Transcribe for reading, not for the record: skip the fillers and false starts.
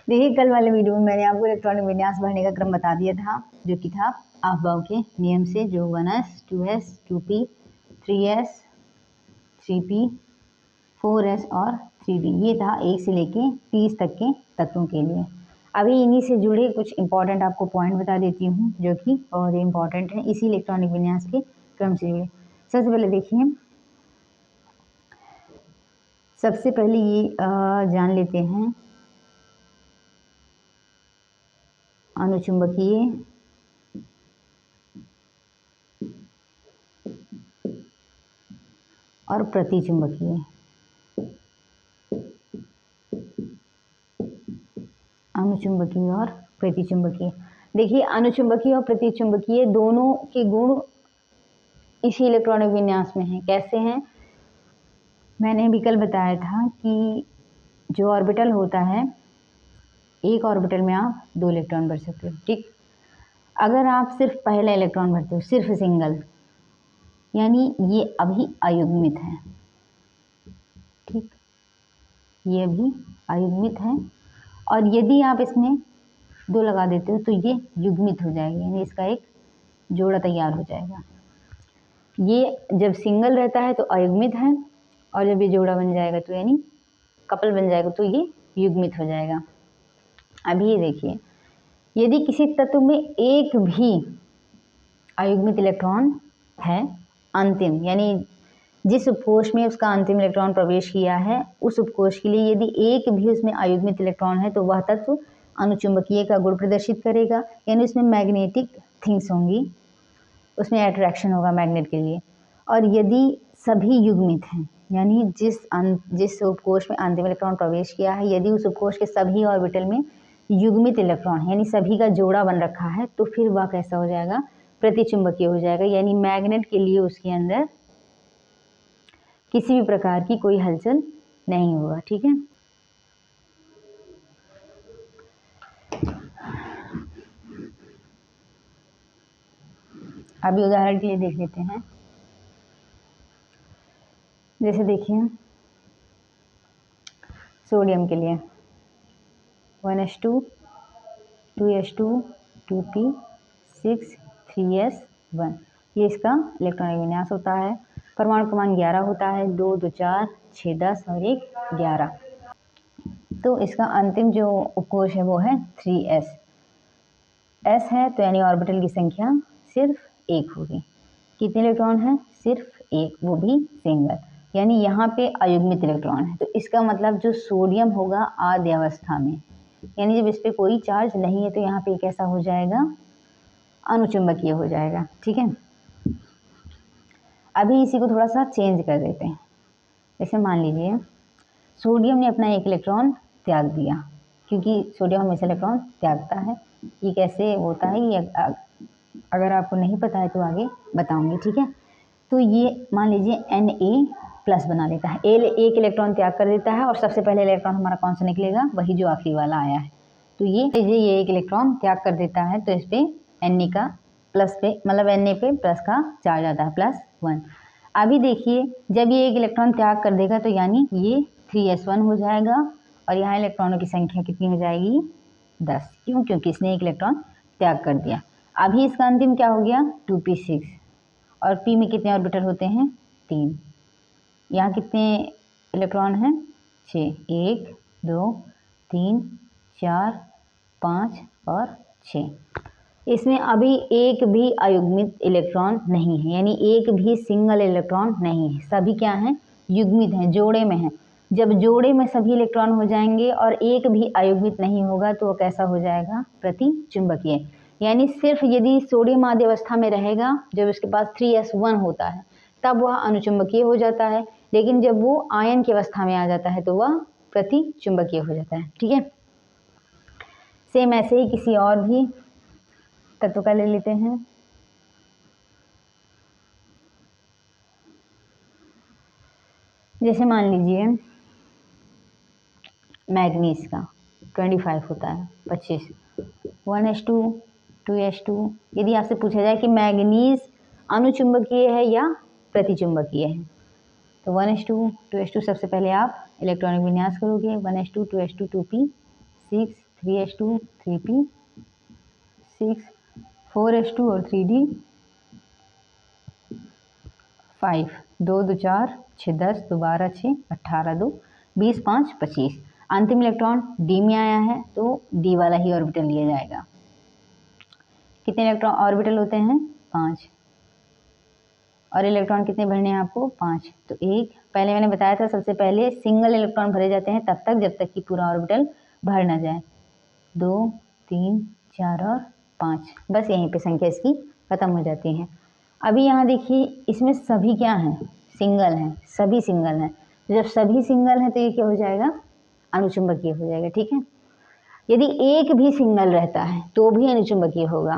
देखिए कल वाले वीडियो में मैंने आपको इलेक्ट्रॉनिक विन्यास भरने का क्रम बता दिया था, जो कि था अफबाउ के नियम से, जो 1s 2s 2p 3s 3p 4s और 3d। ये था 1 से लेके 30 तक के तत्वों के लिए। अभी इन्हीं से जुड़े कुछ इंपॉर्टेंट आपको पॉइंट बता देती हूँ, जो कि बहुत ही इंपॉर्टेंट है इसी इलेक्ट्रॉनिक विन्यास के क्रम से जुड़े। सबसे पहले देखिए, सबसे पहले ये जान लेते हैं अनुचुंबकीय और प्रतिचुंबकीय। अनुचुंबकीय और प्रतिचुंबकीय। देखिए अनुचुंबकीय और प्रतिचुंबकीय दोनों के गुण इसी इलेक्ट्रॉनिक विन्यास में हैं। कैसे हैं? मैंने भी कल बताया था कि जो ऑर्बिटल होता है, एक ऑर्बिटल में आप 2 इलेक्ट्रॉन भर सकते हो, ठीक। अगर आप सिर्फ पहला इलेक्ट्रॉन भरते हो, सिर्फ सिंगल, यानी ये अभी अयुग्मित है, ठीक, ये अभी अयुग्मित है। और यदि आप इसमें 2 लगा देते हो तो ये युग्मित हो जाएगी, यानी इसका एक जोड़ा तैयार हो जाएगा। ये जब सिंगल रहता है तो अयुग्मित है, और जब ये जोड़ा बन जाएगा तो यानी कपल बन जाएगा तो ये युग्मित हो जाएगा। अभी ये देखिए, यदि किसी तत्व में एक भी अयुग्मित इलेक्ट्रॉन है, अंतिम, यानी जिस उपकोष में उसका अंतिम इलेक्ट्रॉन प्रवेश किया है, उस उपकोष के लिए यदि एक भी उसमें अयुग्मित इलेक्ट्रॉन है तो वह तत्व अनुचुंबकीय का गुण प्रदर्शित करेगा, यानी उसमें मैग्नेटिक थिंग्स होंगी, उसमें अट्रैक्शन होगा मैग्नेट के लिए। और यदि सभी युग्मित हैं, यानी जिस उपकोष में अंतिम इलेक्ट्रॉन प्रवेश किया है, यदि उस उपकोष के सभी ऑर्बिटल में युग्मित इलेक्ट्रॉन यानी सभी का जोड़ा बन रखा है, तो फिर वह कैसा हो जाएगा? प्रतिचुंबकीय हो जाएगा, यानी मैग्नेट के लिए उसके अंदर किसी भी प्रकार की कोई हलचल नहीं होगा, ठीक है। अभी उदाहरण के लिए देख लेते हैं। जैसे देखिए सोडियम के लिए 1s2 2s2 2p 6 3s1, ये इसका इलेक्ट्रॉनिक विन्यास होता है। परमाणु क्रमांक 11 होता है, 2 2 4 6 10 और 1 11। तो इसका अंतिम जो उपकोष है वो है 3s। s है तो यानी ऑर्बिटल की संख्या सिर्फ 1 होगी। कितने इलेक्ट्रॉन है? सिर्फ 1, वो भी सिंगल, यानी यहाँ पे अयुग्मित इलेक्ट्रॉन है। तो इसका मतलब जो सोडियम होगा आद्य अवस्था में, यानी जब इस पर कोई चार्ज नहीं है, तो यहाँ पे कैसा हो जाएगा? अनुचुंबकीय हो जाएगा, ठीक है। अभी इसी को थोड़ा सा चेंज कर देते हैं। जैसे मान लीजिए सोडियम ने अपना 1 इलेक्ट्रॉन त्याग दिया, क्योंकि सोडियम हमेशा इलेक्ट्रॉन त्यागता है। ये कैसे होता है, ये अगर आपको नहीं पता है तो आगे बताऊंगी, ठीक है। तो ये मान लीजिए Na+ बना लेता है, 1 इलेक्ट्रॉन त्याग कर देता है, और सबसे पहले इलेक्ट्रॉन हमारा कौन सा निकलेगा? वही जो आखिरी वाला आया है। तो ये 1 इलेक्ट्रॉन त्याग कर देता है, तो इस पर Na का प्लस पे, मतलब Na पे प्लस का चार्ज आता है, +1। अभी देखिए जब ये 1 इलेक्ट्रॉन त्याग कर देगा तो यानी ये 3s1 हो जाएगा, और यहाँ इलेक्ट्रॉनों की संख्या कितनी हो जाएगी? 10। क्यों? क्योंकि इसने 1 इलेक्ट्रॉन त्याग कर दिया। अभी इसका अंतिम क्या हो गया? 2p6, और p में कितने ऑर्बिटल होते हैं? 3। यहाँ कितने इलेक्ट्रॉन हैं? 6, 1 2 3 4 5 और 6। इसमें अभी एक भी अयुग्मित इलेक्ट्रॉन नहीं है, यानी एक भी सिंगल इलेक्ट्रॉन नहीं है, सभी क्या हैं? युग्मित हैं, जोड़े में हैं। जब जोड़े में सभी इलेक्ट्रॉन हो जाएंगे और एक भी अयुग्मित नहीं होगा तो वो कैसा हो जाएगा? प्रतिचुंबकीय। यानी सिर्फ यदि सोडियम आद्य अवस्था में रहेगा, जब इसके पास 3s1 होता है, तब वह अनुचुंबकीय हो जाता है, लेकिन जब वो आयन की अवस्था में आ जाता है तो वह प्रतिचुंबकीय हो जाता है, ठीक है। सेम ऐसे ही किसी और भी तत्व का ले लेते हैं। जैसे मान लीजिए मैग्नीज का 25 होता है, 25 1s2 2s2। यदि आपसे पूछा जाए कि मैग्नीज अनुचुंबकीय है या प्रतिचुंबकीय है, तो 1s2 2s2 सबसे पहले आप इलेक्ट्रॉनिक विन्यास करोगे, 1s2 2s2 2p 6 3s2 3p 6 4s2 और 3d 5 2 2 4 6 10 2 12 6 18 2 20 5 25। अंतिम इलेक्ट्रॉन डी में आया है तो डी वाला ही ऑर्बिटल लिया जाएगा। कितने इलेक्ट्रॉन ऑर्बिटल होते हैं? 5। और इलेक्ट्रॉन कितने भरने हैं आपको? 5। तो एक पहले मैंने बताया था, सबसे पहले सिंगल इलेक्ट्रॉन भरे जाते हैं तब तक जब तक कि पूरा ऑर्बिटल भर ना जाए। 2 3 4 और 5, बस यहीं पे संख्या इसकी खत्म हो जाती है। अभी यहाँ देखिए, इसमें सभी क्या हैं? सिंगल हैं, सभी सिंगल हैं। जब सभी सिंगल हैं तो ये क्या हो जाएगा? अनुचुंबकीय हो जाएगा। ठीक है, यदि एक भी सिंगल रहता है तो भी अनुचुंबकीय होगा।